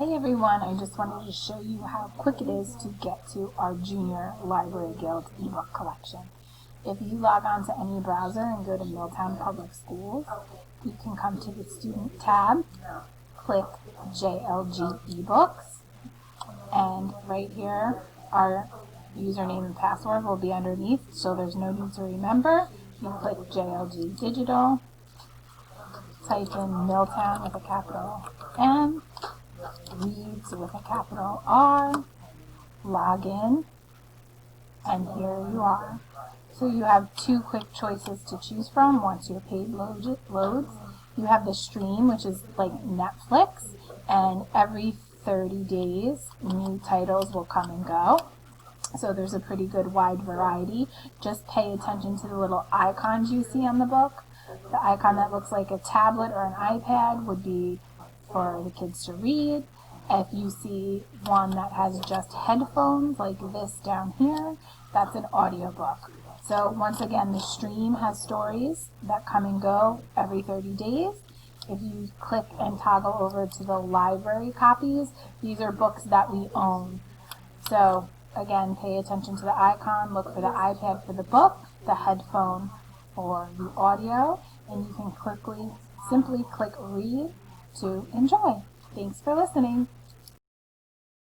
Hey everyone, I just wanted to show you how quick it is to get to our Junior Library Guild ebook collection. If you log on to any browser and go to Milltown Public Schools, you can come to the Student tab, click JLG Ebooks, and right here our username and password will be underneath, so there's no need to remember. You click JLG Digital, type in Milltown with a capital M, Reads with a capital R, log in, and here you are. So you have two quick choices to choose from once your page loads. You have the stream, which is like Netflix, and every 30 days new titles will come and go. So there's a pretty good wide variety. Just pay attention to the little icons you see on the book. The icon that looks like a tablet or an iPad would be for the kids to read. If you see one that has just headphones like this down here, that's an audiobook. So once again, the stream has stories that come and go every 30 days. If you click and toggle over to the library copies, these are books that we own. So again, pay attention to the icon, look for the iPad for the book, the headphone for the audio, and you can simply click read to enjoy. Thanks for listening.